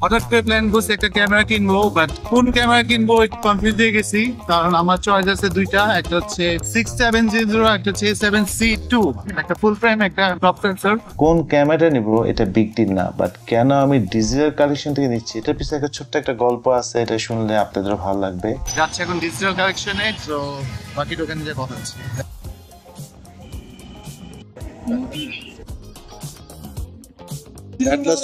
হঠাৎ করে প্ল্যান করছি একটা ক্যামেরা কিনবো, বাট কোন ক্যামেরা কিনবো একটু কনফিউজ হয়ে গেছি। কারণ আমার চয়েস আছে দুইটা, একটা হচ্ছে 6700, একটা হচ্ছে 7C2, একটা ফুল ফ্রেম, একটা টপ সেন্সর। কোন ক্যামেরা নিব এটা বিগ ডিল না, বাট কেন আমি ডিজিটাল কালেকশন থেকে নিচ্ছি এটার পিছনে একটা ছোট্ট একটা গল্প আছে, এটা শুনলে আপনাদের ভালো লাগবে। যাচ্ছে এখন ডিজিটাল কালেকশনে, তো বাকি দোকানে যে কথা আছে।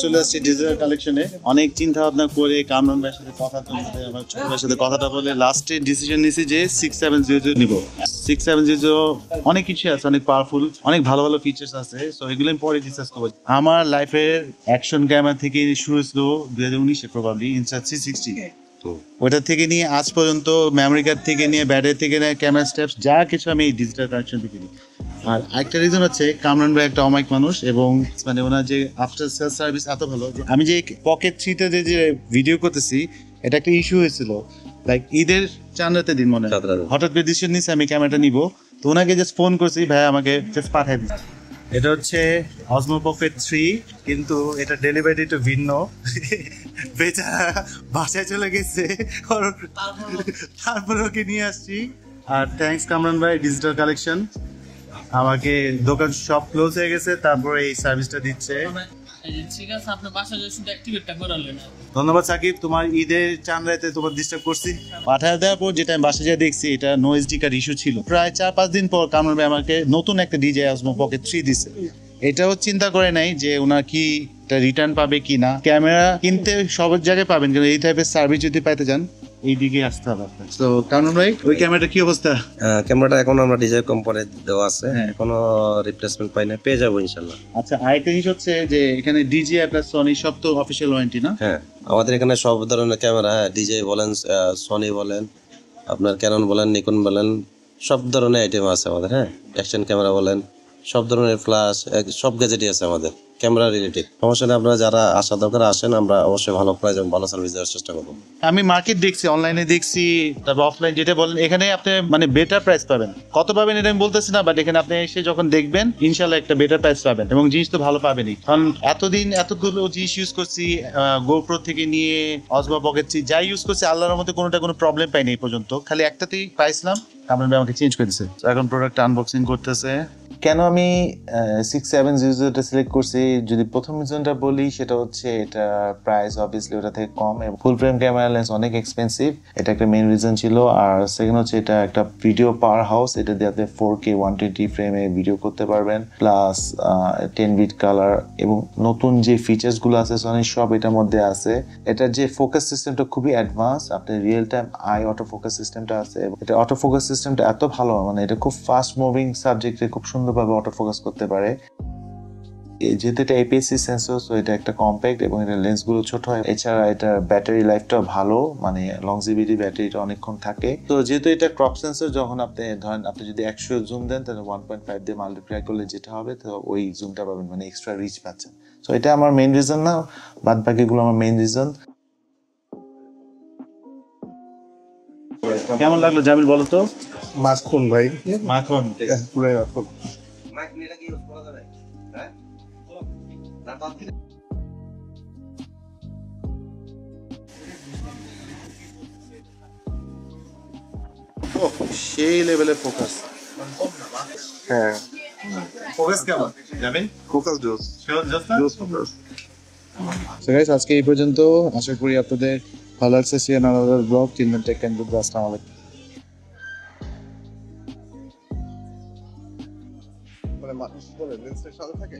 চলে আসছি ডিজিটাল কালেকশনে। অনেক চিন্তা ভাবনা করে কামরান ভাইয়ের সাথে কথা বলতে, আমার ছোট ভাইয়ের সাথে কথাটা বলে লাস্টে ডিসিশন নিয়েছি যে 6700 নিব। 6700 অনেক কিছু আছে, অনেক পাওয়ারফুল, অনেক ভালো ভালো ফিচার্স আছে। সো এগুলো আমি পরে ডিসকাস করবো। আমার লাইফের অ্যাকশন ক্যামেরা থেকে শুরু হয়েছিল 2019-এ প্রবাবলি ইনসার্ট 360। তো ওটা থেকে নিয়ে আজ পর্যন্ত মেমোরি কার্ড থেকে নিয়ে ব্যাটারি থেকে নিয়ে ক্যামেরা স্টেপস যা কিছু আমি এই ডিজিটাল কালেকশন থেকে নিই। আর একটা রিজন হচ্ছে কামরান ভাই একটা অমায়িক মানুষ, এবং মানে ওনার যে আফটার সেল সার্ভিস এত ভালো। আমি যে পকেট থ্রিতে যে ভিডিও করতেছি, এটা একটা ইস্যু হয়েছিল লাইক ঈদের চাঁদাতে দিন মনে হয়, হঠাৎ করে ডিসিশন নিচ্ছে আমি ক্যামেরাটা নিব। তো ওনাকে জাস্ট ফোন করছি, ভাই আমাকে জাস্ট পাঠিয়ে দিচ্ছি। এটা হচ্ছে অসমো পকেট 3, কিন্তু এটা ডেলিভারি একটু ভিন্ন। বেচারা বাসায় চলে গেছে, তারপরে ওকে নিয়ে আসছি। আর থ্যাঙ্কস কামরান ভাই, ডিজিটাল কালেকশন আমাকে, দোকান সব ক্লোজ হয়ে গেছে, তারপরে এই সার্ভিসটা দিচ্ছে। ধন্যবাদ সাকিব, তোমার ঈদের চাঁদাতে তোমার ডিস্টার্ব করছি। পাঠায় দেওয়ার পর যেটা আমি বাসায় দেখছি, এটা নো এসডি কার্ড ইস্যু ছিল। প্রায় 4-5 দিন পর কামরান ভাই আমাকে নতুন একটা ডিজে অসমো পকেট 3 দিছে। এটাও চিন্তা করে নাই যে ওনার কি রিটার্ন পাবে কি না। ক্যামেরা কিনতে সব জায়গায় পাবেন, কিন্তু এই টাইপের সার্ভিস যদি পাইতে চান এইদিকে আসতে হবে। তো কামরান ভাই, ওই ক্যামেরাটা কি অবস্থা? ক্যামেরাটা এখন আমরা ডিজাইন কোম্পানি দেওয়া আছে, এখনো রিপ্লেসমেন্ট পাই না, পেয়ে যাবো ইনশাল্লাহ। আচ্ছা, আরেকটা জিনিস হচ্ছে যে এখানে ডিজিআই প্লাস সনি সব তো অফিসিয়াল ওয়ারেন্টি না? হ্যাঁ, আমাদের এখানে সব ধরনের ক্যামেরা, ডিজে বলেন, সনি বলেন, আপনার ক্যানন বলেন, নিকন বলেন, সব ধরনের আইটেম আছে আমাদের। হ্যাঁ, অ্যাকশন ক্যামেরা বলেন, সব ধরনের ফ্ল্যাশ, সব গ্যাজেটই আছে আমাদের ক্যামেরা রিলেটেড। সমস্যা নেই, আপনারা যারা আসা দরকার আসেন, আমরা অবশ্যই ভালো প্রাইস এবং ভালো সার্ভিস দেওয়ার চেষ্টা করবো। আমি মার্কেট দেখছি, অনলাইনে দেখছি, তারপর অফলাইন যেটা বলেন, এখানে আপনি মানে বেটার প্রাইস পাবেন। কত পাবেন এটা আমি বলতেছি না, বাট এখানে আপনি এসে যখন দেখবেন ইনশাল্লাহ একটা বেটার প্রাইস পাবেন, এবং জিনিস তো ভালো পাবেনই। কারণ এতদিন এতগুলো জিনিস ইউজ করছি, গোপ্রো থেকে নিয়ে অসমো পকেট 3 যাই ইউজ করছি, আল্লাহর মধ্যে কোনোটা কোনো প্রবলেম পাইনি এই পর্যন্ত। খালি একটাতেই পাইছিলাম, কামরান ভাই আমাকে চেঞ্জ করে দিচ্ছে। এখন প্রোডাক্ট আনবক্সিং করতেছে। কেন আমি 6700টা সিলেক্ট করছি, যদি প্রথম রিজনটা বলি, সেটা হচ্ছে এটা প্রাইস অবভিয়াসলি ওটা থেকে কম, এবং ফুল ফ্রেম ক্যামেরা লেন্স অনেক এক্সপেন্সিভ, এটা একটা মেইন রিজন ছিল। আর সেকেন্ড হচ্ছে এটা একটা ভিডিও পাওয়ার হাউস, এটা দিয়ে আপনি 4K 120 ফ্রেমে ভিডিও করতে পারবেন, প্লাস 10 বিট কালার, এবং নতুন যে ফিচার্স গুলো আছে সনি সব এটার মধ্যে আছে। এটার যে ফোকাস সিস্টেমটা খুবই অ্যাডভান্স, আপনার real time I auto focus সিস্টেমটা আছে, এটা অটো ফোকাস সিস্টেমটা এত ভালো, মানে এটা খুব ফাস্ট মুভিং সাবজেক্টে খুব সুন্দরভাবে অটো ফোকাস করতে পারে। যেহেতু এটা APS-C সেন্সর, তো এটা একটা কম্প্যাক্ট, এবং এটা লেন্সগুলো ছোট হয়। এছাড়া এটা ব্যাটারি লাইফটাও ভালো, মানে লংজিভিটি ব্যাটারিটা অনেকক্ষণ থাকে। তো যেহেতু এটা ক্রপ সেন্সর, যখন আপনি ধরেন আপনি যদি 100 জুম দেন, তাহলে 1.5 দিয়ে মাল্টিপ্লাই করলে যেটা হবে, তো ওই জুমটা পাবেন, মানে এক্সট্রা রিচ পাচ্ছেন। তো এটা আমার মেইন রিজন না, বাদ বাকিগুলো আমার মেইন রিজন। কেমন লাগলো জামিল বলো তো? মাখন ভাই, মাখন পুরাই মাখন। সেই লেভেলের ফোকাস। হ্যাঁ, ফোকাস কেমন জামিল? ফোকাস জোস জোস ফোকাস। সো গাইস, আজকে এই পর্যন্ত। আশা করি আপনাদের ভালো লাগছে। See another blog, till take and good. আসসালামু আলাইকুম। মানে মানুষ লেন্সের সাথে থাকে।